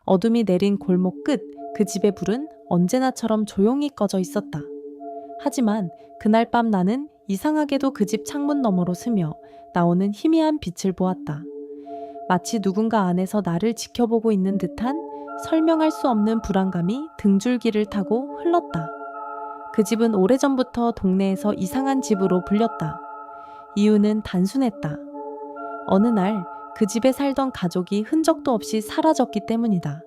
어둠이 내린 골목 끝 그 집의 불은 언제나처럼 조용히 꺼져 있었다. 하지만 그날 밤 나는 이상하게도 그 집 창문 너머로 스며 나오는 희미한 빛을 보았다. 마치 누군가 안에서 나를 지켜보고 있는 듯한 설명할 수 없는 불안감이 등줄기를 타고 흘렀다. 그 집은 오래전부터 동네에서 이상한 집으로 불렸다. 이유는 단순했다. 어느 날 그 집에 살던 가족이 흔적도 없이 사라졌기 때문이다.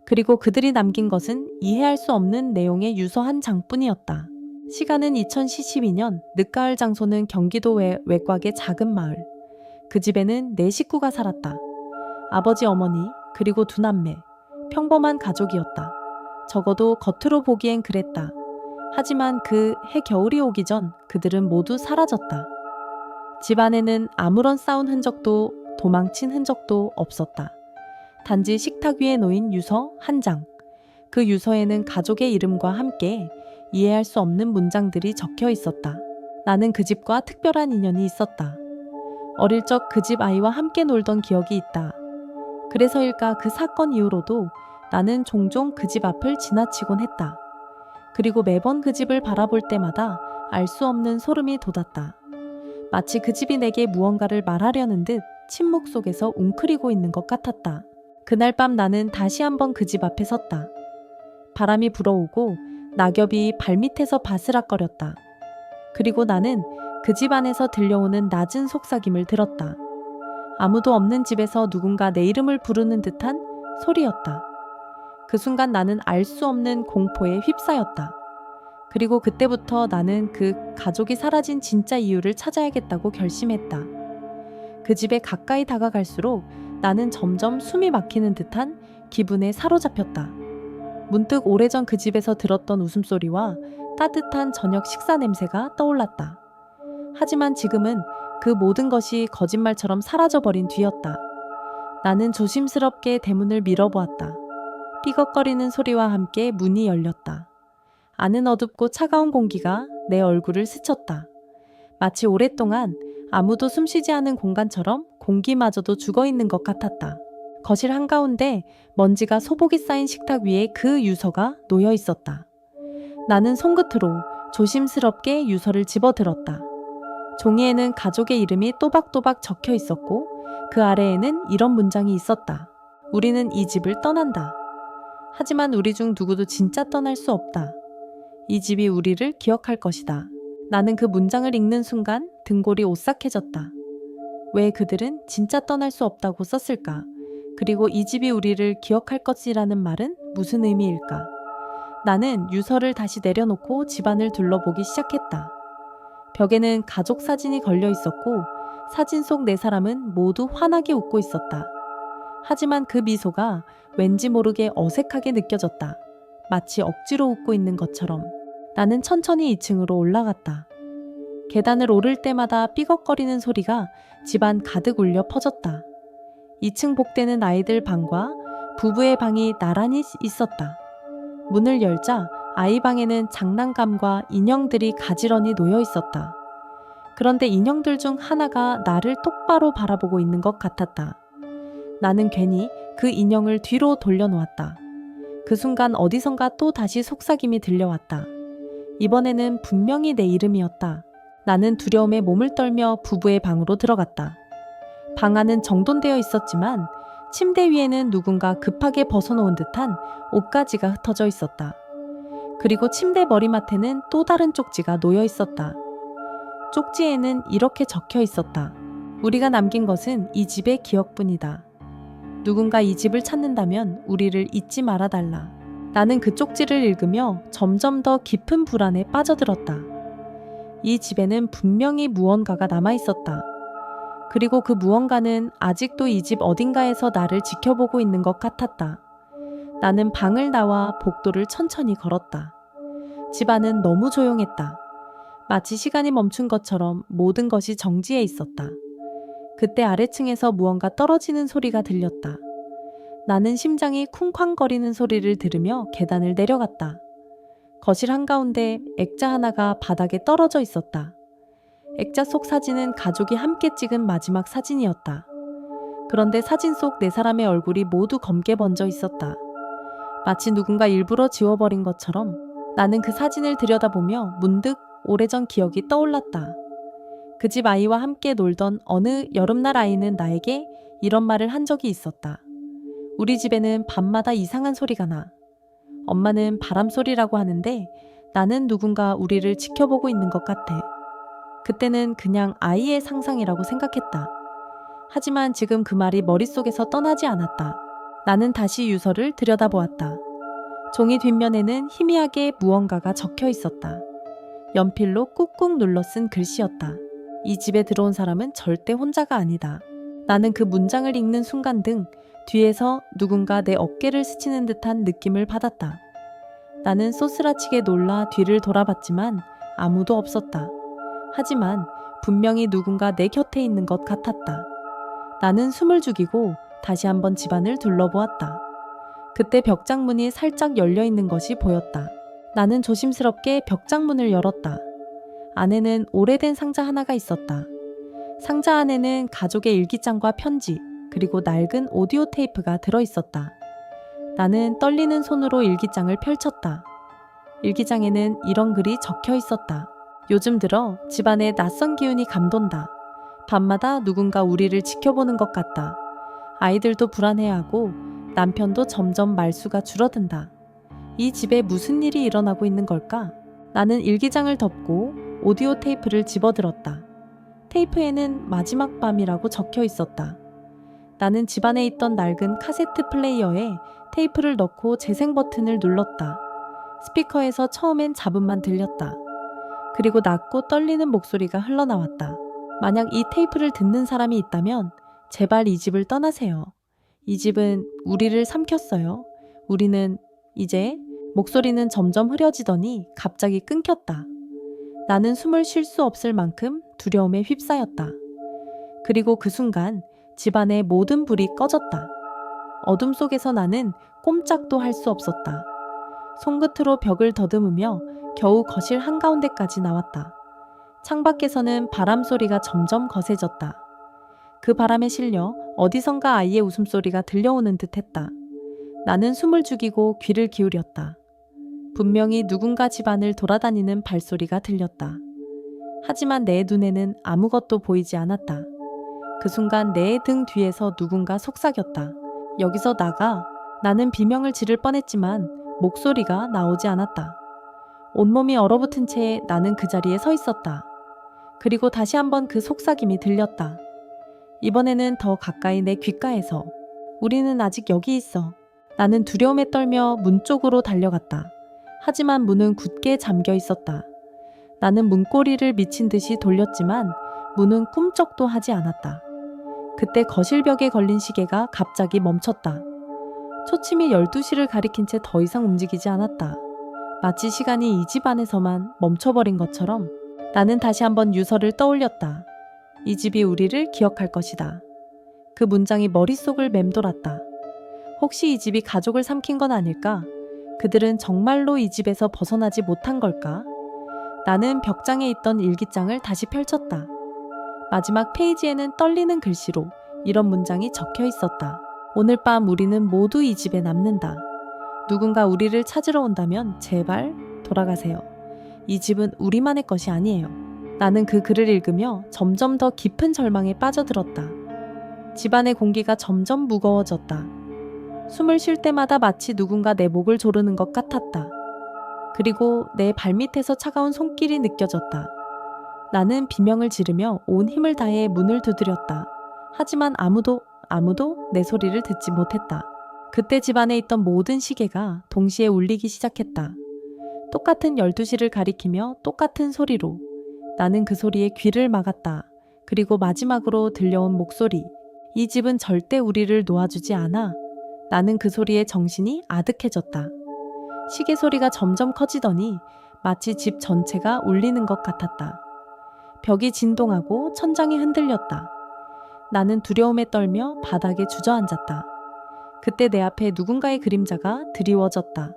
그리고 그들이 남긴 것은 이해할 수 없는 내용의 유서 한 장뿐이었다. 시간은 2012년, 늦가을 장소는 경기도 외곽의 작은 마을. 그 집에는 4식구가 살았다. 아버지, 어머니, 그리고 2남매. 평범한 가족이었다. 적어도 겉으로 보기엔 그랬다. 하지만 그 해 겨울이 오기 전 그들은 모두 사라졌다. 집 안에는 아무런 싸운 흔적도 도망친 흔적도 없었다. 단지 식탁 위에 놓인 유서 한 장. 그 유서에는 가족의 이름과 함께 이해할 수 없는 문장들이 적혀 있었다. 나는 그 집과 특별한 인연이 있었다. 어릴 적 그 집 아이와 함께 놀던 기억이 있다. 그래서일까 그 사건 이후로도 나는 종종 그 집 앞을 지나치곤 했다. 그리고 매번 그 집을 바라볼 때마다 알 수 없는 소름이 돋았다. 마치 그 집이 내게 무언가를 말하려는 듯 침묵 속에서 웅크리고 있는 것 같았다. 그날 밤 나는 다시 한번 그 집 앞에 섰다. 바람이 불어오고 낙엽이 발밑에서 바스락거렸다. 그리고 나는 그 집 안에서 들려오는 낮은 속삭임을 들었다. 아무도 없는 집에서 누군가 내 이름을 부르는 듯한 소리였다. 그 순간 나는 알 수 없는 공포에 휩싸였다. 그리고 그때부터 나는 그 가족이 사라진 진짜 이유를 찾아야겠다고 결심했다. 그 집에 가까이 다가갈수록 나는 점점 숨이 막히는 듯한 기분에 사로잡혔다. 문득 오래전 그 집에서 들었던 웃음소리와 따뜻한 저녁 식사 냄새가 떠올랐다. 하지만 지금은 그 모든 것이 거짓말처럼 사라져버린 뒤였다. 나는 조심스럽게 대문을 밀어보았다. 삐걱거리는 소리와 함께 문이 열렸다. 안은 어둡고 차가운 공기가 내 얼굴을 스쳤다. 마치 오랫동안 아무도 숨쉬지 않은 공간처럼 공기마저도 죽어있는 것 같았다. 거실 한가운데 먼지가 소복이 쌓인 식탁 위에 그 유서가 놓여 있었다. 나는 손끝으로 조심스럽게 유서를 집어들었다. 종이에는 가족의 이름이 또박또박 적혀 있었고 그 아래에는 이런 문장이 있었다. 우리는 이 집을 떠난다. 하지만 우리 중 누구도 진짜 떠날 수 없다. 이 집이 우리를 기억할 것이다. 나는 그 문장을 읽는 순간 등골이 오싹해졌다. 왜 그들은 진짜 떠날 수 없다고 썼을까? 그리고 이 집이 우리를 기억할 것이라는 말은 무슨 의미일까? 나는 유서를 다시 내려놓고 집안을 둘러보기 시작했다. 벽에는 가족 사진이 걸려 있었고 사진 속 4사람은 모두 환하게 웃고 있었다. 하지만 그 미소가 왠지 모르게 어색하게 느껴졌다. 마치 억지로 웃고 있는 것처럼. 나는 천천히 2층으로 올라갔다. 계단을 오를 때마다 삐걱거리는 소리가 집안 가득 울려 퍼졌다. 2층 복대는 아이들 방과 부부의 방이 나란히 있었다. 문을 열자 아이 방에는 장난감과 인형들이 가지런히 놓여 있었다. 그런데 인형들 중 하나가 나를 똑바로 바라보고 있는 것 같았다. 나는 괜히 그 인형을 뒤로 돌려놓았다. 그 순간 어디선가 또 다시 속삭임이 들려왔다. 이번에는 분명히 내 이름이었다. 나는 두려움에 몸을 떨며 부부의 방으로 들어갔다. 방 안은 정돈되어 있었지만 침대 위에는 누군가 급하게 벗어놓은 듯한 옷가지가 흩어져 있었다. 그리고 침대 머리맡에는 또 다른 쪽지가 놓여 있었다. 쪽지에는 이렇게 적혀 있었다. 우리가 남긴 것은 이 집의 기억뿐이다. 누군가 이 집을 찾는다면 우리를 잊지 말아달라. 나는 그 쪽지를 읽으며 점점 더 깊은 불안에 빠져들었다. 이 집에는 분명히 무언가가 남아있었다. 그리고 그 무언가는 아직도 이 집 어딘가에서 나를 지켜보고 있는 것 같았다. 나는 방을 나와 복도를 천천히 걸었다. 집 안은 너무 조용했다. 마치 시간이 멈춘 것처럼 모든 것이 정지해 있었다. 그때 아래층에서 무언가 떨어지는 소리가 들렸다. 나는 심장이 쿵쾅거리는 소리를 들으며 계단을 내려갔다. 거실 한가운데 액자 하나가 바닥에 떨어져 있었다. 액자 속 사진은 가족이 함께 찍은 마지막 사진이었다. 그런데 사진 속 네 사람의 얼굴이 모두 검게 번져 있었다. 마치 누군가 일부러 지워버린 것처럼 나는 그 사진을 들여다보며 문득 오래전 기억이 떠올랐다. 그 집 아이와 함께 놀던 어느 여름날 아이는 나에게 이런 말을 한 적이 있었다. 우리 집에는 밤마다 이상한 소리가 나. 엄마는 바람 소리라고 하는데 나는 누군가 우리를 지켜보고 있는 것 같아. 그때는 그냥 아이의 상상이라고 생각했다. 하지만 지금 그 말이 머릿속에서 떠나지 않았다. 나는 다시 유서를 들여다보았다. 종이 뒷면에는 희미하게 무언가가 적혀 있었다. 연필로 꾹꾹 눌러 쓴 글씨였다. 이 집에 들어온 사람은 절대 혼자가 아니다. 나는 그 문장을 읽는 순간 등 뒤에서 누군가 내 어깨를 스치는 듯한 느낌을 받았다. 나는 소스라치게 놀라 뒤를 돌아봤지만 아무도 없었다. 하지만 분명히 누군가 내 곁에 있는 것 같았다. 나는 숨을 죽이고 다시 한번 집안을 둘러보았다. 그때 벽장문이 살짝 열려 있는 것이 보였다. 나는 조심스럽게 벽장문을 열었다. 안에는 오래된 상자 하나가 있었다. 상자 안에는 가족의 일기장과 편지, 그리고 낡은 오디오 테이프가 들어있었다. 나는 떨리는 손으로 일기장을 펼쳤다. 일기장에는 이런 글이 적혀 있었다. 요즘 들어 집안에 낯선 기운이 감돈다. 밤마다 누군가 우리를 지켜보는 것 같다. 아이들도 불안해하고 남편도 점점 말수가 줄어든다. 이 집에 무슨 일이 일어나고 있는 걸까? 나는 일기장을 덮고 오디오 테이프를 집어들었다. 테이프에는 마지막 밤이라고 적혀 있었다. 나는 집안에 있던 낡은 카세트 플레이어에 테이프를 넣고 재생 버튼을 눌렀다. 스피커에서 처음엔 잡음만 들렸다. 그리고 낮고 떨리는 목소리가 흘러나왔다. 만약 이 테이프를 듣는 사람이 있다면 제발 이 집을 떠나세요. 이 집은 우리를 삼켰어요. 우리는 이제 목소리는 점점 흐려지더니 갑자기 끊겼다. 나는 숨을 쉴 수 없을 만큼 두려움에 휩싸였다. 그리고 그 순간 집안의 모든 불이 꺼졌다. 어둠 속에서 나는 꼼짝도 할 수 없었다. 손끝으로 벽을 더듬으며 겨우 거실 한가운데까지 나왔다. 창밖에서는 바람 소리가 점점 거세졌다. 그 바람에 실려 어디선가 아이의 웃음소리가 들려오는 듯했다. 나는 숨을 죽이고 귀를 기울였다. 분명히 누군가 집안을 돌아다니는 발소리가 들렸다. 하지만 내 눈에는 아무것도 보이지 않았다. 그 순간 내 등 뒤에서 누군가 속삭였다. 여기서 나가. 나는 비명을 지를 뻔했지만 목소리가 나오지 않았다. 온몸이 얼어붙은 채 나는 그 자리에 서 있었다. 그리고 다시 한번 그 속삭임이 들렸다. 이번에는 더 가까이 내 귓가에서. 우리는 아직 여기 있어. 나는 두려움에 떨며 문 쪽으로 달려갔다. 하지만 문은 굳게 잠겨 있었다. 나는 문고리를 미친 듯이 돌렸지만 문은 꿈쩍도 하지 않았다. 그때 거실 벽에 걸린 시계가 갑자기 멈췄다. 초침이 12시를 가리킨 채 더 이상 움직이지 않았다. 마치 시간이 이 집 안에서만 멈춰버린 것처럼 나는 다시 한번 유서를 떠올렸다. 이 집이 우리를 기억할 것이다. 그 문장이 머릿속을 맴돌았다. 혹시 이 집이 가족을 삼킨 건 아닐까? 그들은 정말로 이 집에서 벗어나지 못한 걸까? 나는 벽장에 있던 일기장을 다시 펼쳤다. 마지막 페이지에는 떨리는 글씨로 이런 문장이 적혀 있었다. 오늘 밤 우리는 모두 이 집에 남는다. 누군가 우리를 찾으러 온다면 제발 돌아가세요. 이 집은 우리만의 것이 아니에요. 나는 그 글을 읽으며 점점 더 깊은 절망에 빠져들었다. 집안의 공기가 점점 무거워졌다. 숨을 쉴 때마다 마치 누군가 내 목을 조르는 것 같았다. 그리고 내 발밑에서 차가운 손길이 느껴졌다. 나는 비명을 지르며 온 힘을 다해 문을 두드렸다. 하지만 아무도 내 소리를 듣지 못했다. 그때 집안에 있던 모든 시계가 동시에 울리기 시작했다. 똑같은 12시를 가리키며 똑같은 소리로. 나는 그 소리에 귀를 막았다. 그리고 마지막으로 들려온 목소리. 이 집은 절대 우리를 놓아주지 않아. 나는 그 소리에 정신이 아득해졌다. 시계 소리가 점점 커지더니 마치 집 전체가 울리는 것 같았다. 벽이 진동하고 천장이 흔들렸다. 나는 두려움에 떨며 바닥에 주저앉았다. 그때 내 앞에 누군가의 그림자가 드리워졌다.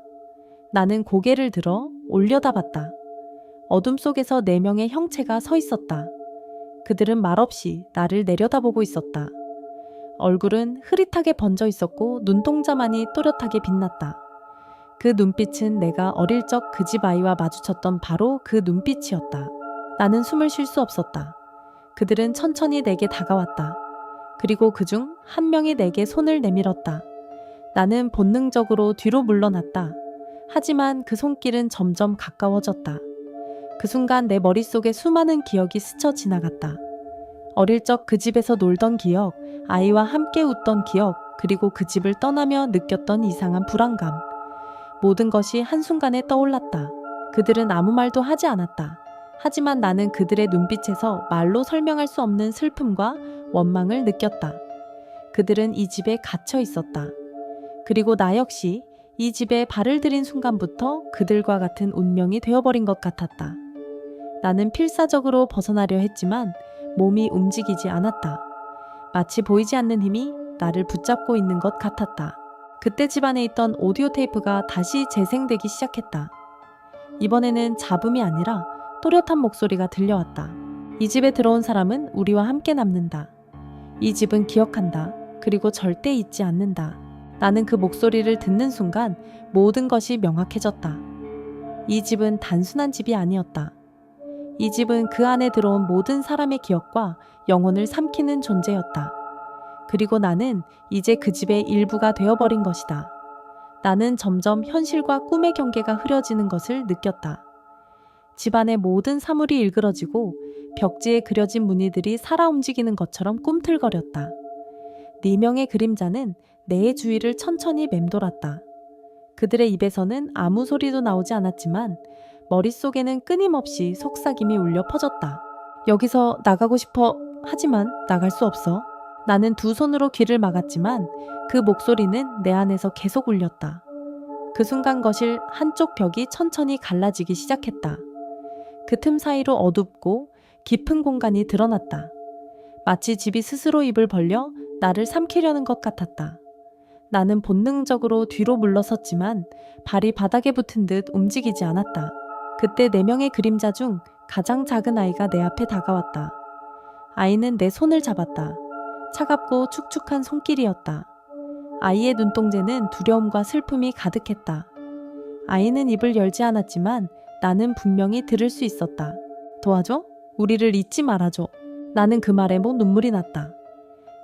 나는 고개를 들어 올려다봤다. 어둠 속에서 4명의 형체가 서 있었다. 그들은 말없이 나를 내려다보고 있었다. 얼굴은 흐릿하게 번져 있었고 눈동자만이 또렷하게 빛났다. 그 눈빛은 내가 어릴 적 그 집 아이와 마주쳤던 바로 그 눈빛이었다. 나는 숨을 쉴 수 없었다. 그들은 천천히 내게 다가왔다. 그리고 그중 한 명이 내게 손을 내밀었다. 나는 본능적으로 뒤로 물러났다. 하지만 그 손길은 점점 가까워졌다. 그 순간 내 머릿속에 수많은 기억이 스쳐 지나갔다. 어릴 적 그 집에서 놀던 기억, 아이와 함께 웃던 기억, 그리고 그 집을 떠나며 느꼈던 이상한 불안감. 모든 것이 한순간에 떠올랐다. 그들은 아무 말도 하지 않았다. 하지만 나는 그들의 눈빛에서 말로 설명할 수 없는 슬픔과 원망을 느꼈다. 그들은 이 집에 갇혀 있었다. 그리고 나 역시 이 집에 발을 들인 순간부터 그들과 같은 운명이 되어버린 것 같았다. 나는 필사적으로 벗어나려 했지만 몸이 움직이지 않았다. 마치 보이지 않는 힘이 나를 붙잡고 있는 것 같았다. 그때 집안에 있던 오디오 테이프가 다시 재생되기 시작했다. 이번에는 잡음이 아니라 또렷한 목소리가 들려왔다. 이 집에 들어온 사람은 우리와 함께 남는다. 이 집은 기억한다. 그리고 절대 잊지 않는다. 나는 그 목소리를 듣는 순간 모든 것이 명확해졌다. 이 집은 단순한 집이 아니었다. 이 집은 그 안에 들어온 모든 사람의 기억과 영혼을 삼키는 존재였다. 그리고 나는 이제 그 집의 일부가 되어버린 것이다. 나는 점점 현실과 꿈의 경계가 흐려지는 것을 느꼈다. 집안의 모든 사물이 일그러지고 벽지에 그려진 무늬들이 살아 움직이는 것처럼 꿈틀거렸다. 4명의 그림자는 내 주위를 천천히 맴돌았다. 그들의 입에서는 아무 소리도 나오지 않았지만 머릿속에는 끊임없이 속삭임이 울려 퍼졌다. 여기서 나가고 싶어. 하지만 나갈 수 없어. 나는 두 손으로 귀를 막았지만 그 목소리는 내 안에서 계속 울렸다. 그 순간 거실 한쪽 벽이 천천히 갈라지기 시작했다. 그 틈 사이로 어둡고 깊은 공간이 드러났다. 마치 집이 스스로 입을 벌려 나를 삼키려는 것 같았다. 나는 본능적으로 뒤로 물러섰지만 발이 바닥에 붙은 듯 움직이지 않았다. 그때 4명의 그림자 중 가장 작은 아이가 내 앞에 다가왔다. 아이는 내 손을 잡았다. 차갑고 축축한 손길이었다. 아이의 눈동자는 두려움과 슬픔이 가득했다. 아이는 입을 열지 않았지만 나는 분명히 들을 수 있었다. 도와줘? 우리를 잊지 말아줘. 나는 그 말에 못 눈물이 났다.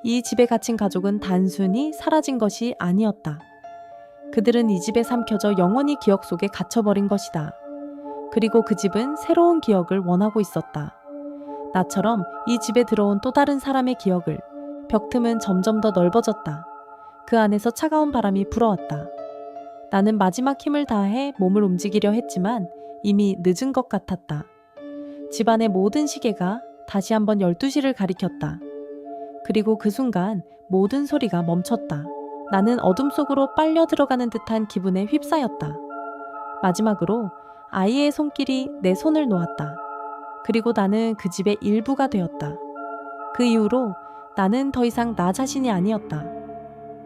이 집에 갇힌 가족은 단순히 사라진 것이 아니었다. 그들은 이 집에 삼켜져 영원히 기억 속에 갇혀버린 것이다. 그리고 그 집은 새로운 기억을 원하고 있었다. 나처럼 이 집에 들어온 또 다른 사람의 기억을. 벽틈은 점점 더 넓어졌다. 그 안에서 차가운 바람이 불어왔다. 나는 마지막 힘을 다해 몸을 움직이려 했지만 이미 늦은 것 같았다. 집안의 모든 시계가 다시 한번 12시를 가리켰다. 그리고 그 순간 모든 소리가 멈췄다. 나는 어둠 속으로 빨려 들어가는 듯한 기분에 휩싸였다. 마지막으로 아이의 손길이 내 손을 놓았다. 그리고 나는 그 집의 일부가 되었다. 그 이후로 나는 더 이상 나 자신이 아니었다.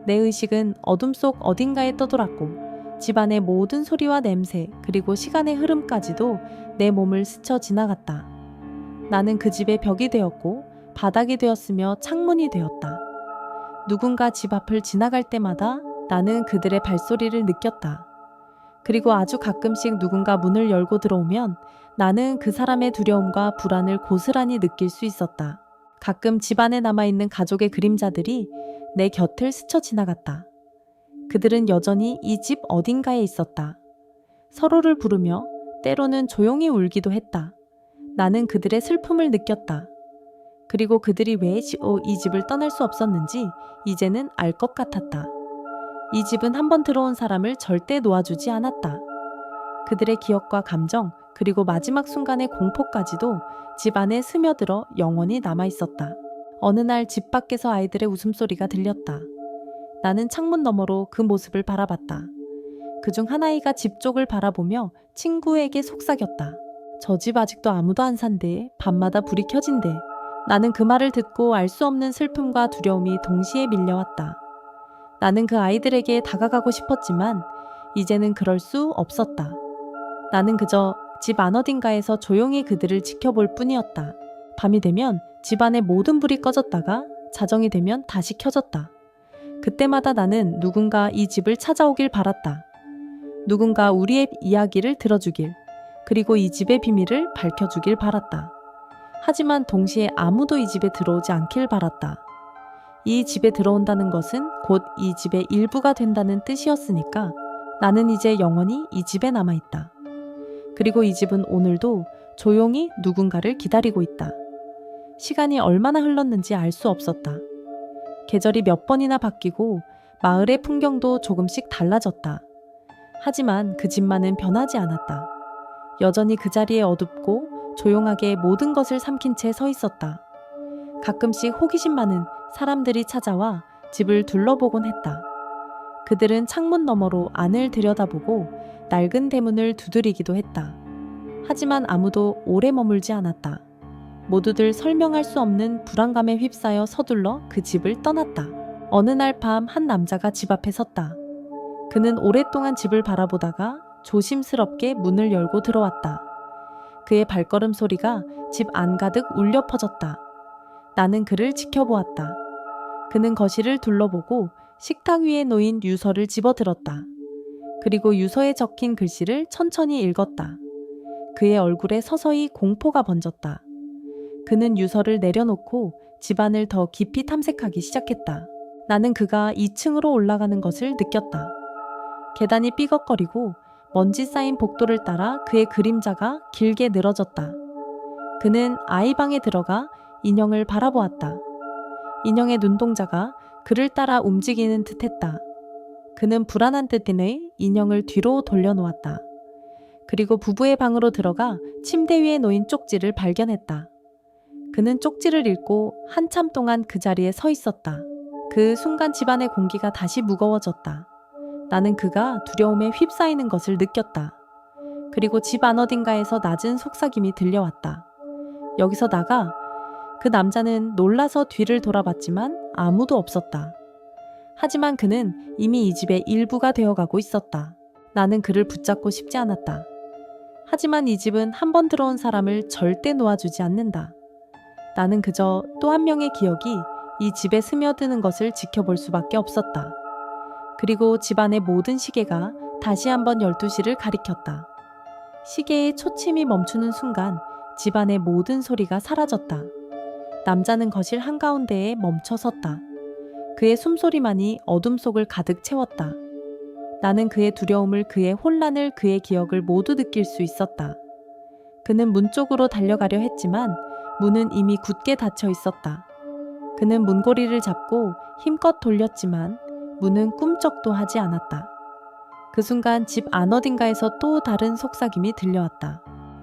내 의식은 어둠 속 어딘가에 떠돌았고 집안의 모든 소리와 냄새 그리고 시간의 흐름까지도 내 몸을 스쳐 지나갔다. 나는 그 집의 벽이 되었고 바닥이 되었으며 창문이 되었다. 누군가 집 앞을 지나갈 때마다 나는 그들의 발소리를 느꼈다. 그리고 아주 가끔씩 누군가 문을 열고 들어오면 나는 그 사람의 두려움과 불안을 고스란히 느낄 수 있었다. 가끔 집 안에 남아있는 가족의 그림자들이 내 곁을 스쳐 지나갔다. 그들은 여전히 이 집 어딘가에 있었다. 서로를 부르며 때로는 조용히 울기도 했다. 나는 그들의 슬픔을 느꼈다. 그리고 그들이 왜 이 집을 떠날 수 없었는지 이제는 알 것 같았다. 이 집은 한번 들어온 사람을 절대 놓아주지 않았다. 그들의 기억과 감정 그리고 마지막 순간의 공포까지도 집 안에 스며들어 영원히 남아있었다. 어느 날 집 밖에서 아이들의 웃음소리가 들렸다. 나는 창문 너머로 그 모습을 바라봤다. 그중 한 아이가 집 쪽을 바라보며 친구에게 속삭였다. 저 집 아직도 아무도 안 산대. 밤마다 불이 켜진대. 나는 그 말을 듣고 알 수 없는 슬픔과 두려움이 동시에 밀려왔다. 나는 그 아이들에게 다가가고 싶었지만 이제는 그럴 수 없었다. 나는 그저 집 안 어딘가에서 조용히 그들을 지켜볼 뿐이었다. 밤이 되면 집 안의 모든 불이 꺼졌다가 자정이 되면 다시 켜졌다. 그때마다 나는 누군가 이 집을 찾아오길 바랐다. 누군가 우리의 이야기를 들어주길, 그리고 이 집의 비밀을 밝혀주길 바랐다. 하지만 동시에 아무도 이 집에 들어오지 않길 바랐다. 이 집에 들어온다는 것은 곧 이 집의 일부가 된다는 뜻이었으니까 나는 이제 영원히 이 집에 남아있다. 그리고 이 집은 오늘도 조용히 누군가를 기다리고 있다. 시간이 얼마나 흘렀는지 알 수 없었다. 계절이 몇 번이나 바뀌고 마을의 풍경도 조금씩 달라졌다. 하지만 그 집만은 변하지 않았다. 여전히 그 자리에 어둡고 조용하게 모든 것을 삼킨 채 서 있었다. 가끔씩 호기심 많은 사람들이 찾아와 집을 둘러보곤 했다. 그들은 창문 너머로 안을 들여다보고 낡은 대문을 두드리기도 했다. 하지만 아무도 오래 머물지 않았다. 모두들 설명할 수 없는 불안감에 휩싸여 서둘러 그 집을 떠났다. 어느 날 밤 한 남자가 집 앞에 섰다. 그는 오랫동안 집을 바라보다가 조심스럽게 문을 열고 들어왔다. 그의 발걸음 소리가 집 안 가득 울려 퍼졌다. 나는 그를 지켜보았다. 그는 거실을 둘러보고 식탁 위에 놓인 유서를 집어들었다. 그리고 유서에 적힌 글씨를 천천히 읽었다. 그의 얼굴에 서서히 공포가 번졌다. 그는 유서를 내려놓고 집안을 더 깊이 탐색하기 시작했다. 나는 그가 2층으로 올라가는 것을 느꼈다. 계단이 삐걱거리고 먼지 쌓인 복도를 따라 그의 그림자가 길게 늘어졌다. 그는 아이 방에 들어가 인형을 바라보았다. 인형의 눈동자가 그를 따라 움직이는 듯했다. 그는 불안한 듯이 인형을 뒤로 돌려놓았다. 그리고 부부의 방으로 들어가 침대 위에 놓인 쪽지를 발견했다. 그는 쪽지를 읽고 한참 동안 그 자리에 서 있었다. 그 순간 집안의 공기가 다시 무거워졌다. 나는 그가 두려움에 휩싸이는 것을 느꼈다. 그리고 집 안 어딘가에서 낮은 속삭임이 들려왔다. 여기서 나가. 그 남자는 놀라서 뒤를 돌아봤지만 아무도 없었다. 하지만 그는 이미 이 집의 일부가 되어가고 있었다. 나는 그를 붙잡고 싶지 않았다. 하지만 이 집은 한 번 들어온 사람을 절대 놓아주지 않는다. 나는 그저 또 한 명의 기억이 이 집에 스며드는 것을 지켜볼 수밖에 없었다. 그리고 집안의 모든 시계가 다시 한번 12시를 가리켰다. 시계의 초침이 멈추는 순간 집안의 모든 소리가 사라졌다. 남자는 거실 한가운데에 멈춰 섰다. 그의 숨소리만이 어둠 속을 가득 채웠다. 나는 그의 두려움을, 그의 혼란을, 그의 기억을 모두 느낄 수 있었다. 그는 문 쪽으로 달려가려 했지만 문은 이미 굳게 닫혀 있었다. 그는 문고리를 잡고 힘껏 돌렸지만 문은 꿈쩍도 하지 않았다. 그 순간 집 안 어딘가에서 또 다른 속삭임이 들려왔다.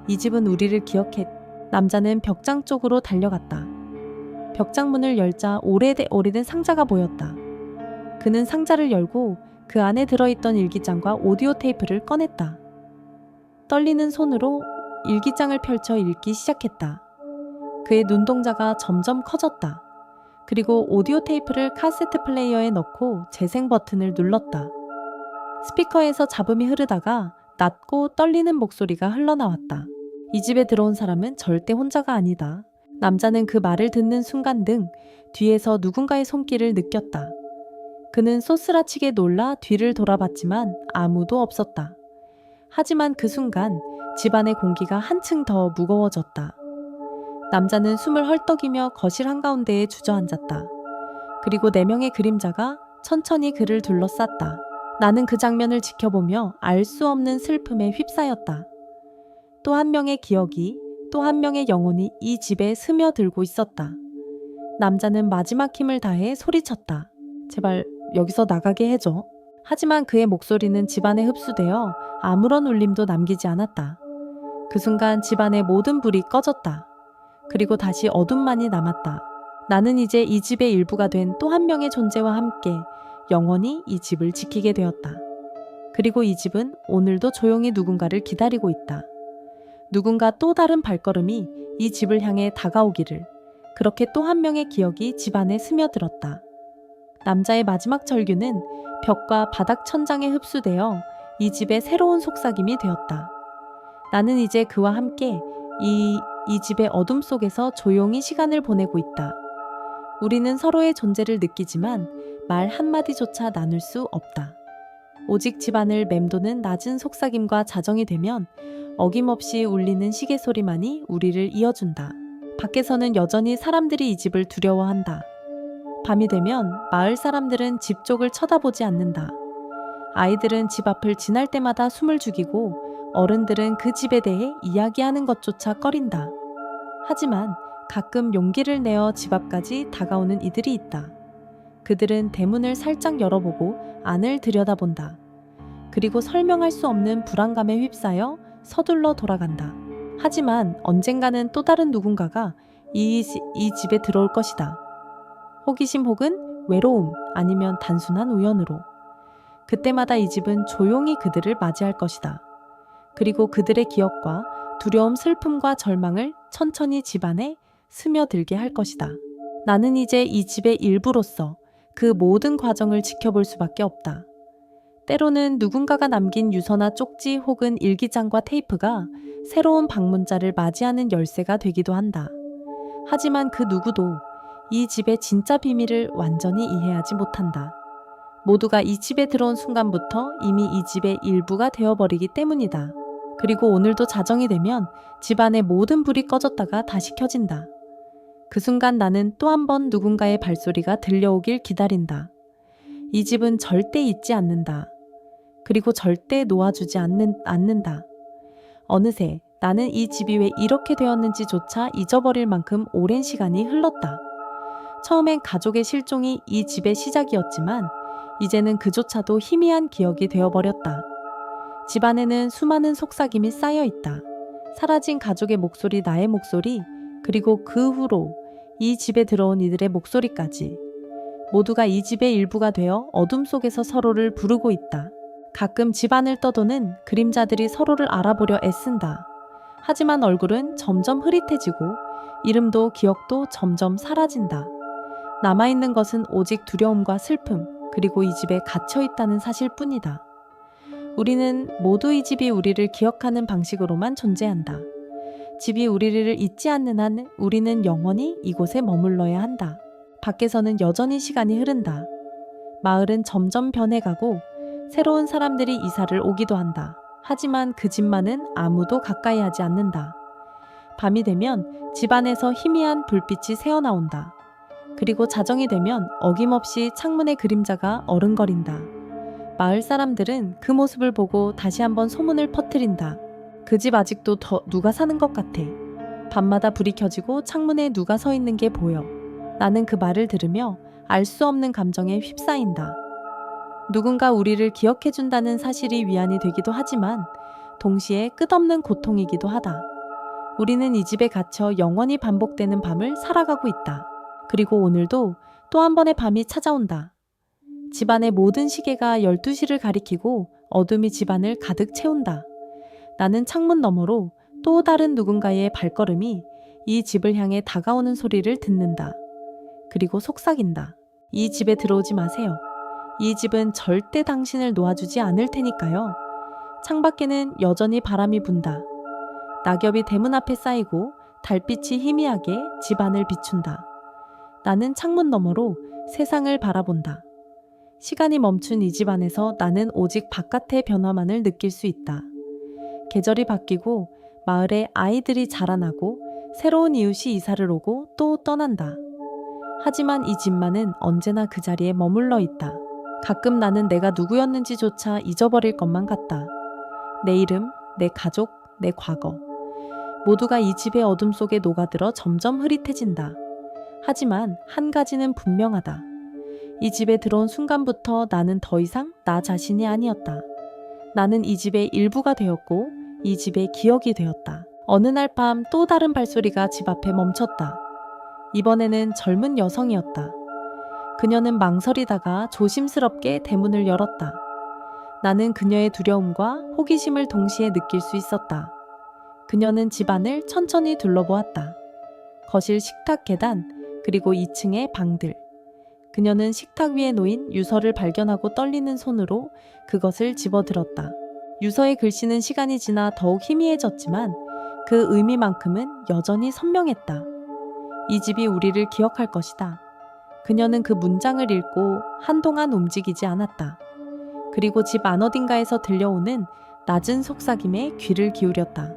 이 집은 우리를 기억해. 남자는 벽장 쪽으로 달려갔다. 벽장 문을 열자 오래된 상자가 보였다. 그는 상자를 열고 그 안에 들어있던 일기장과 오디오 테이프를 꺼냈다. 떨리는 손으로 일기장을 펼쳐 읽기 시작했다. 그의 눈동자가 점점 커졌다. 그리고 오디오 테이프를 카세트 플레이어에 넣고 재생 버튼을 눌렀다. 스피커에서 잡음이 흐르다가 낮고 떨리는 목소리가 흘러나왔다. 이 집에 들어온 사람은 절대 혼자가 아니다. 남자는 그 말을 듣는 순간 등 뒤에서 누군가의 손길을 느꼈다. 그는 쏘스라치게 놀라 뒤를 돌아봤지만 아무도 없었다. 하지만 그 순간 집안의 공기가 한층 더 무거워졌다. 남자는 숨을 헐떡이며 거실 한가운데에 주저앉았다. 그리고 4명의 그림자가 천천히 그를 둘러쌌다. 나는 그 장면을 지켜보며 알 수 없는 슬픔에 휩싸였다. 또 한 명의 기억이, 또 한 명의 영혼이 이 집에 스며들고 있었다. 남자는 마지막 힘을 다해 소리쳤다. 제발 여기서 나가게 해줘. 하지만 그의 목소리는 집안에 흡수되어 아무런 울림도 남기지 않았다. 그 순간 집안의 모든 불이 꺼졌다. 그리고 다시 어둠만이 남았다. 나는 이제 이 집의 일부가 된 또 한 명의 존재와 함께 영원히 이 집을 지키게 되었다. 그리고 이 집은 오늘도 조용히 누군가를 기다리고 있다. 누군가 또 다른 발걸음이 이 집을 향해 다가오기를. 그렇게 또 한 명의 기억이 집안에 스며들었다. 남자의 마지막 절규는 벽과 바닥 천장에 흡수되어 이 집의 새로운 속삭임이 되었다. 나는 이제 그와 함께 이 집의 어둠 속에서 조용히 시간을 보내고 있다. 우리는 서로의 존재를 느끼지만 말 한마디조차 나눌 수 없다. 오직 집안을 맴도는 낮은 속삭임과 자정이 되면 어김없이 울리는 시계 소리만이 우리를 이어준다. 밖에서는 여전히 사람들이 이 집을 두려워한다. 밤이 되면 마을 사람들은 집 쪽을 쳐다보지 않는다. 아이들은 집 앞을 지날 때마다 숨을 죽이고 어른들은 그 집에 대해 이야기하는 것조차 꺼린다. 하지만 가끔 용기를 내어 집 앞까지 다가오는 이들이 있다. 그들은 대문을 살짝 열어보고 안을 들여다본다. 그리고 설명할 수 없는 불안감에 휩싸여 서둘러 돌아간다. 하지만 언젠가는 또 다른 누군가가 이 집에 들어올 것이다. 호기심 혹은 외로움 아니면 단순한 우연으로. 그때마다 이 집은 조용히 그들을 맞이할 것이다. 그리고 그들의 기억과 두려움, 슬픔과 절망을 천천히 집안에 스며들게 할 것이다. 나는 이제 이 집의 일부로서 그 모든 과정을 지켜볼 수밖에 없다. 때로는 누군가가 남긴 유서나 쪽지 혹은 일기장과 테이프가 새로운 방문자를 맞이하는 열쇠가 되기도 한다. 하지만 그 누구도 이 집의 진짜 비밀을 완전히 이해하지 못한다. 모두가 이 집에 들어온 순간부터 이미 이 집의 일부가 되어버리기 때문이다. 그리고 오늘도 자정이 되면 집안의 모든 불이 꺼졌다가 다시 켜진다. 그 순간 나는 또 한 번 누군가의 발소리가 들려오길 기다린다. 이 집은 절대 잊지 않는다. 그리고 절대 놓아주지 않는다. 어느새 나는 이 집이 왜 이렇게 되었는지조차 잊어버릴 만큼 오랜 시간이 흘렀다. 처음엔 가족의 실종이 이 집의 시작이었지만 이제는 그조차도 희미한 기억이 되어버렸다. 집안에는 수많은 속삭임이 쌓여 있다. 사라진 가족의 목소리, 나의 목소리, 그리고 그 후로 이 집에 들어온 이들의 목소리까지. 모두가 이 집의 일부가 되어 어둠 속에서 서로를 부르고 있다. 가끔 집안을 떠도는 그림자들이 서로를 알아보려 애쓴다. 하지만 얼굴은 점점 흐릿해지고 이름도 기억도 점점 사라진다. 남아있는 것은 오직 두려움과 슬픔, 그리고 이 집에 갇혀 있다는 사실뿐이다. 우리는 모두 이 집이 우리를 기억하는 방식으로만 존재한다. 집이 우리를 잊지 않는 한 우리는 영원히 이곳에 머물러야 한다. 밖에서는 여전히 시간이 흐른다. 마을은 점점 변해가고 새로운 사람들이 이사를 오기도 한다. 하지만 그 집만은 아무도 가까이 하지 않는다. 밤이 되면 집안에서 희미한 불빛이 새어나온다. 그리고 자정이 되면 어김없이 창문의 그림자가 어른거린다. 마을 사람들은 그 모습을 보고 다시 한번 소문을 퍼뜨린다. 그 집 아직도 누가 사는 것 같아. 밤마다 불이 켜지고 창문에 누가 서 있는 게 보여. 나는 그 말을 들으며 알 수 없는 감정에 휩싸인다. 누군가 우리를 기억해준다는 사실이 위안이 되기도 하지만 동시에 끝없는 고통이기도 하다. 우리는 이 집에 갇혀 영원히 반복되는 밤을 살아가고 있다. 그리고 오늘도 또 한 번의 밤이 찾아온다. 집안의 모든 시계가 12시를 가리키고 어둠이 집안을 가득 채운다. 나는 창문 너머로 또 다른 누군가의 발걸음이 이 집을 향해 다가오는 소리를 듣는다. 그리고 속삭인다. 이 집에 들어오지 마세요. 이 집은 절대 당신을 놓아주지 않을 테니까요. 창밖에는 여전히 바람이 분다. 낙엽이 대문 앞에 쌓이고 달빛이 희미하게 집안을 비춘다. 나는 창문 너머로 세상을 바라본다. 시간이 멈춘 이 집 안에서 나는 오직 바깥의 변화만을 느낄 수 있다. 계절이 바뀌고 마을에 아이들이 자라나고 새로운 이웃이 이사를 오고 또 떠난다. 하지만 이 집만은 언제나 그 자리에 머물러 있다. 가끔 나는 내가 누구였는지조차 잊어버릴 것만 같다. 내 이름, 내 가족, 내 과거. 모두가 이 집의 어둠 속에 녹아들어 점점 흐릿해진다. 하지만 한 가지는 분명하다. 이 집에 들어온 순간부터 나는 더 이상 나 자신이 아니었다. 나는 이 집의 일부가 되었고 이 집의 기억이 되었다. 어느 날 밤 또 다른 발소리가 집 앞에 멈췄다. 이번에는 젊은 여성이었다. 그녀는 망설이다가 조심스럽게 대문을 열었다. 나는 그녀의 두려움과 호기심을 동시에 느낄 수 있었다. 그녀는 집안을 천천히 둘러보았다. 거실, 식탁, 계단, 그리고 2층의 방들. 그녀는 식탁 위에 놓인 유서를 발견하고 떨리는 손으로 그것을 집어들었다. 유서의 글씨는 시간이 지나 더욱 희미해졌지만 그 의미만큼은 여전히 선명했다. 이 집이 우리를 기억할 것이다. 그녀는 그 문장을 읽고 한동안 움직이지 않았다. 그리고 집 안 어딘가에서 들려오는 낮은 속삭임에 귀를 기울였다.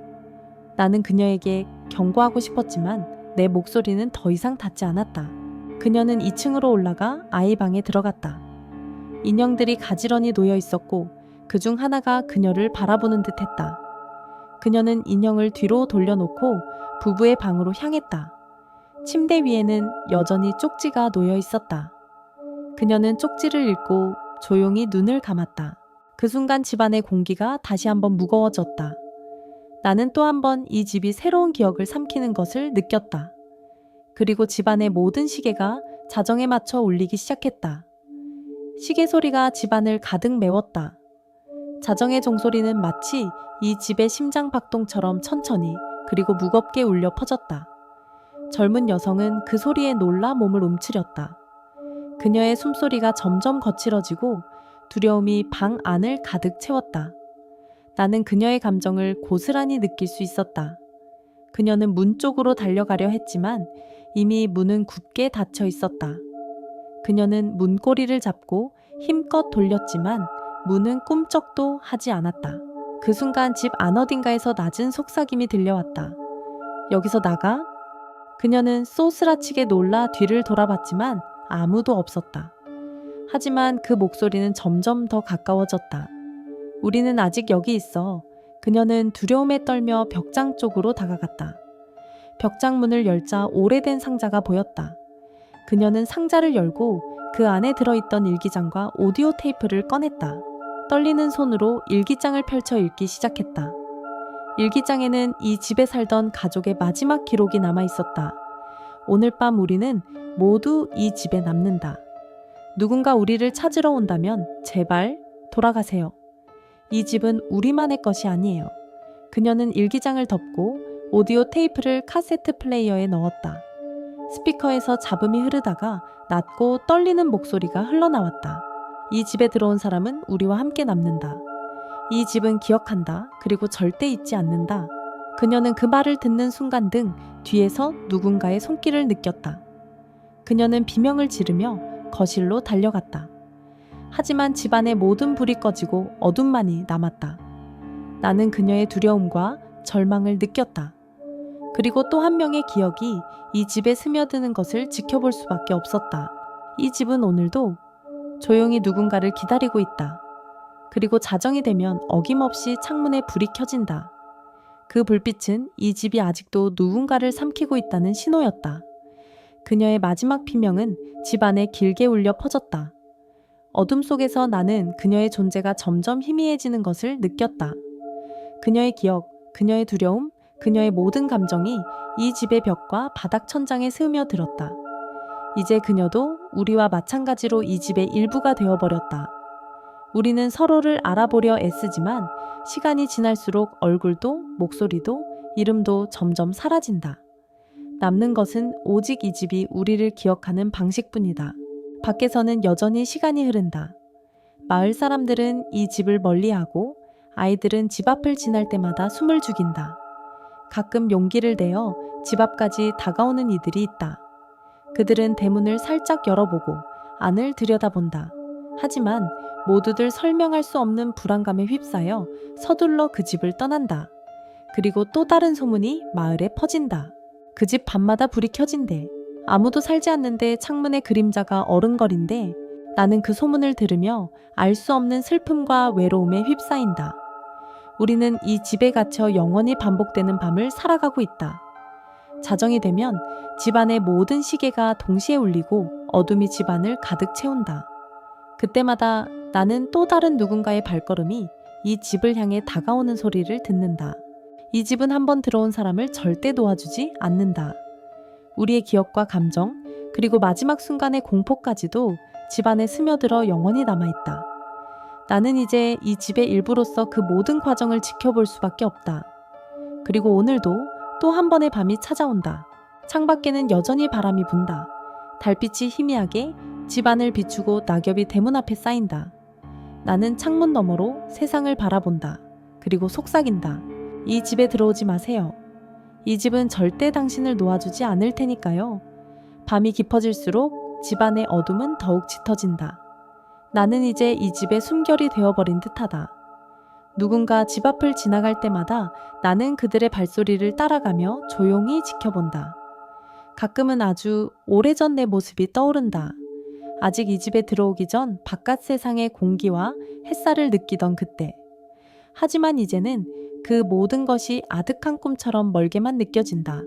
나는 그녀에게 경고하고 싶었지만 내 목소리는 더 이상 닿지 않았다. 그녀는 2층으로 올라가 아이 방에 들어갔다. 인형들이 가지런히 놓여 있었고 그중 하나가 그녀를 바라보는 듯했다. 그녀는 인형을 뒤로 돌려놓고 부부의 방으로 향했다. 침대 위에는 여전히 쪽지가 놓여 있었다. 그녀는 쪽지를 읽고 조용히 눈을 감았다. 그 순간 집안의 공기가 다시 한번 무거워졌다. 나는 또 한 번 이 집이 새로운 기억을 삼키는 것을 느꼈다. 그리고 집안의 모든 시계가 자정에 맞춰 울리기 시작했다. 시계 소리가 집안을 가득 메웠다. 자정의 종소리는 마치 이 집의 심장 박동처럼 천천히 그리고 무겁게 울려 퍼졌다. 젊은 여성은 그 소리에 놀라 몸을 움츠렸다. 그녀의 숨소리가 점점 거칠어지고 두려움이 방 안을 가득 채웠다. 나는 그녀의 감정을 고스란히 느낄 수 있었다. 그녀는 문 쪽으로 달려가려 했지만 이미 문은 굳게 닫혀 있었다. 그녀는 문고리를 잡고 힘껏 돌렸지만 문은 꿈쩍도 하지 않았다. 그 순간 집 안 어딘가에서 낮은 속삭임이 들려왔다. 여기서 나가? 그녀는 쏘스라치게 놀라 뒤를 돌아봤지만 아무도 없었다. 하지만 그 목소리는 점점 더 가까워졌다. 우리는 아직 여기 있어. 그녀는 두려움에 떨며 벽장 쪽으로 다가갔다. 벽장 문을 열자 오래된 상자가 보였다. 그녀는 상자를 열고 그 안에 들어있던 일기장과 오디오 테이프를 꺼냈다. 떨리는 손으로 일기장을 펼쳐 읽기 시작했다. 일기장에는 이 집에 살던 가족의 마지막 기록이 남아 있었다. 오늘 밤 우리는 모두 이 집에 남는다. 누군가 우리를 찾으러 온다면 제발 돌아가세요. 이 집은 우리만의 것이 아니에요. 그녀는 일기장을 덮고 오디오 테이프를 카세트 플레이어에 넣었다. 스피커에서 잡음이 흐르다가 낮고 떨리는 목소리가 흘러나왔다. 이 집에 들어온 사람은 우리와 함께 남는다. 이 집은 기억한다. 그리고 절대 잊지 않는다. 그녀는 그 말을 듣는 순간 등 뒤에서 누군가의 손길을 느꼈다. 그녀는 비명을 지르며 거실로 달려갔다. 하지만 집안의 모든 불이 꺼지고 어둠만이 남았다. 나는 그녀의 두려움과 절망을 느꼈다. 그리고 또 한 명의 기억이 이 집에 스며드는 것을 지켜볼 수밖에 없었다. 이 집은 오늘도 조용히 누군가를 기다리고 있다. 그리고 자정이 되면 어김없이 창문에 불이 켜진다. 그 불빛은 이 집이 아직도 누군가를 삼키고 있다는 신호였다. 그녀의 마지막 비명은 집 안에 길게 울려 퍼졌다. 어둠 속에서 나는 그녀의 존재가 점점 희미해지는 것을 느꼈다. 그녀의 기억, 그녀의 두려움, 그녀의 모든 감정이 이 집의 벽과 바닥 천장에 스며들었다. 이제 그녀도 우리와 마찬가지로 이 집의 일부가 되어버렸다. 우리는 서로를 알아보려 애쓰지만 시간이 지날수록 얼굴도 목소리도 이름도 점점 사라진다. 남는 것은 오직 이 집이 우리를 기억하는 방식뿐이다. 밖에서는 여전히 시간이 흐른다. 마을 사람들은 이 집을 멀리하고 아이들은 집 앞을 지날 때마다 숨을 죽인다. 가끔 용기를 내어 집 앞까지 다가오는 이들이 있다. 그들은 대문을 살짝 열어보고 안을 들여다본다. 하지만 모두들 설명할 수 없는 불안감에 휩싸여 서둘러 그 집을 떠난다. 그리고 또 다른 소문이 마을에 퍼진다. 그 집 밤마다 불이 켜진대. 아무도 살지 않는데 창문의 그림자가 어른거린대. 나는 그 소문을 들으며 알 수 없는 슬픔과 외로움에 휩싸인다. 우리는 이 집에 갇혀 영원히 반복되는 밤을 살아가고 있다. 자정이 되면 집안의 모든 시계가 동시에 울리고 어둠이 집안을 가득 채운다. 그때마다 나는 또 다른 누군가의 발걸음이 이 집을 향해 다가오는 소리를 듣는다. 이 집은 한번 들어온 사람을 절대 놓아주지 않는다. 우리의 기억과 감정, 그리고 마지막 순간의 공포까지도 집안에 스며들어 영원히 남아있다. 나는 이제 이 집의 일부로서 그 모든 과정을 지켜볼 수밖에 없다. 그리고 오늘도 또 한 번의 밤이 찾아온다. 창밖에는 여전히 바람이 분다. 달빛이 희미하게 집안을 비추고 낙엽이 대문 앞에 쌓인다. 나는 창문 너머로 세상을 바라본다. 그리고 속삭인다. 이 집에 들어오지 마세요. 이 집은 절대 당신을 놓아주지 않을 테니까요. 밤이 깊어질수록 집안의 어둠은 더욱 짙어진다. 나는 이제 이 집의 숨결이 되어버린 듯하다. 누군가 집 앞을 지나갈 때마다 나는 그들의 발소리를 따라가며 조용히 지켜본다. 가끔은 아주 오래전 내 모습이 떠오른다. 아직 이 집에 들어오기 전 바깥 세상의 공기와 햇살을 느끼던 그때. 하지만 이제는 그 모든 것이 아득한 꿈처럼 멀게만 느껴진다.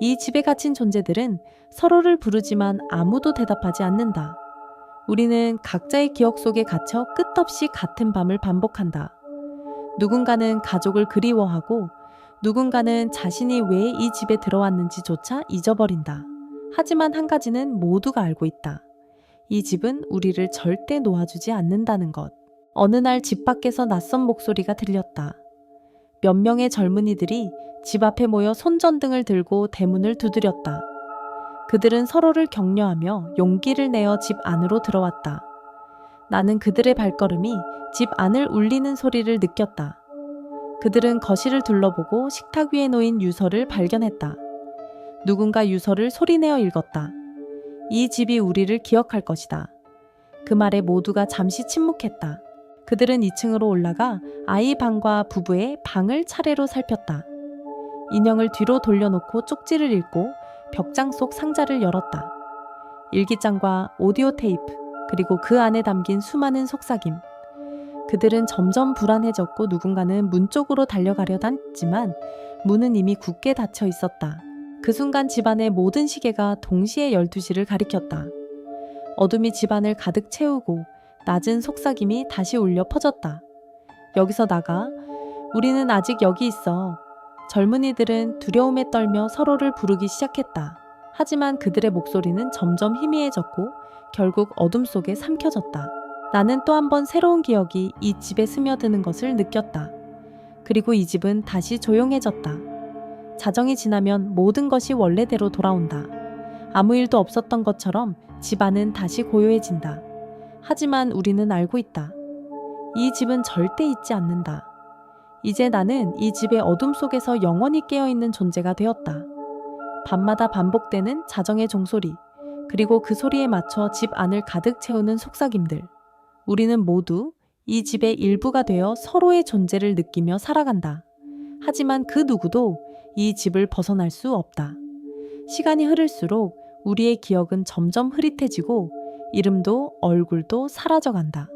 이 집에 갇힌 존재들은 서로를 부르지만 아무도 대답하지 않는다. 우리는 각자의 기억 속에 갇혀 끝없이 같은 밤을 반복한다. 누군가는 가족을 그리워하고 누군가는 자신이 왜 이 집에 들어왔는지조차 잊어버린다. 하지만 한 가지는 모두가 알고 있다. 이 집은 우리를 절대 놓아주지 않는다는 것. 어느 날 집 밖에서 낯선 목소리가 들렸다. 몇 명의 젊은이들이 집 앞에 모여 손전등을 들고 대문을 두드렸다. 그들은 서로를 격려하며 용기를 내어 집 안으로 들어왔다. 나는 그들의 발걸음이 집 안을 울리는 소리를 느꼈다. 그들은 거실을 둘러보고 식탁 위에 놓인 유서를 발견했다. 누군가 유서를 소리내어 읽었다. 이 집이 우리를 기억할 것이다. 그 말에 모두가 잠시 침묵했다. 그들은 2층으로 올라가 아이 방과 부부의 방을 차례로 살폈다. 인형을 뒤로 돌려놓고 쪽지를 읽고 벽장 속 상자를 열었다. 일기장과 오디오 테이프, 그리고 그 안에 담긴 수많은 속삭임. 그들은 점점 불안해졌고 누군가는 문 쪽으로 달려가려다 했지만 문은 이미 굳게 닫혀 있었다. 그 순간 집안의 모든 시계가 동시에 12시를 가리켰다. 어둠이 집안을 가득 채우고 낮은 속삭임이 다시 울려 퍼졌다. 여기서 나가. 우리는 아직 여기 있어. 젊은이들은 두려움에 떨며 서로를 부르기 시작했다. 하지만 그들의 목소리는 점점 희미해졌고 결국 어둠 속에 삼켜졌다. 나는 또 한 번 새로운 기억이 이 집에 스며드는 것을 느꼈다. 그리고 이 집은 다시 조용해졌다. 자정이 지나면 모든 것이 원래대로 돌아온다. 아무 일도 없었던 것처럼 집안은 다시 고요해진다. 하지만 우리는 알고 있다. 이 집은 절대 잊지 않는다. 이제 나는 이 집의 어둠 속에서 영원히 깨어있는 존재가 되었다. 밤마다 반복되는 자정의 종소리, 그리고 그 소리에 맞춰 집 안을 가득 채우는 속삭임들. 우리는 모두 이 집의 일부가 되어 서로의 존재를 느끼며 살아간다. 하지만 그 누구도 이 집을 벗어날 수 없다. 시간이 흐를수록 우리의 기억은 점점 흐릿해지고 이름도 얼굴도 사라져간다.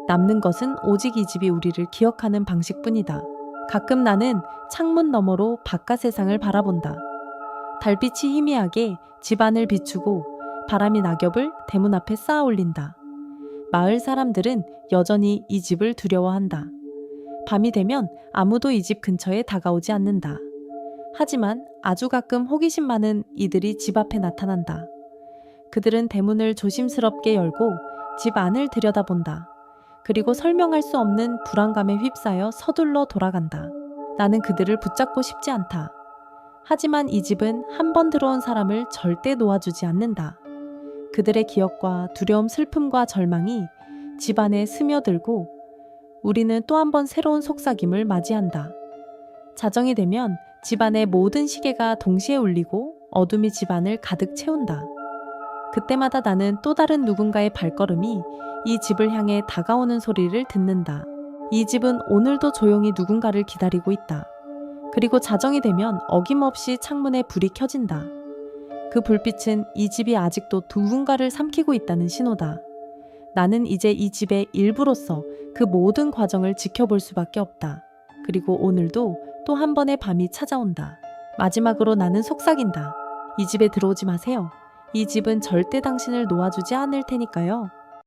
남는 것은 오직 이 집이 우리를 기억하는 방식뿐이다. 가끔 나는 창문 너머로 바깥 세상을 바라본다. 달빛이 희미하게 집안을 비추고 바람이 낙엽을 대문 앞에 쌓아 올린다. 마을 사람들은 여전히 이 집을 두려워한다. 밤이 되면 아무도 이 집 근처에 다가오지 않는다. 하지만 아주 가끔 호기심 많은 이들이 집 앞에 나타난다. 그들은 대문을 조심스럽게 열고 집 안을 들여다본다. 그리고 설명할 수 없는 불안감에 휩싸여 서둘러 돌아간다. 나는 그들을 붙잡고 싶지 않다. 하지만 이 집은 한 번 들어온 사람을 절대 놓아주지 않는다. 그들의 기억과 두려움, 슬픔과 절망이 집 안에 스며들고 우리는 또 한 번 새로운 속삭임을 맞이한다. 자정이 되면 집안의 모든 시계가 동시에 울리고 어둠이 집안을 가득 채운다. 그때마다 나는 또 다른 누군가의 발걸음이 이 집을 향해 다가오는 소리를 듣는다. 이 집은 오늘도 조용히 누군가를 기다리고 있다. 그리고 자정이 되면 어김없이 창문에 불이 켜진다. 그 불빛은 이 집이 아직도 누군가를 삼키고 있다는 신호다. 나는 이제 이 집의 일부로서 그 모든 과정을 지켜볼 수밖에 없다. 그리고 오늘도 또 한 번의 밤이 찾아온다. 마지막으로 나는 속삭인다. 이 집에 들어오지 마세요. 이 집은 절대 당신을 놓아주지 않을 테니까요.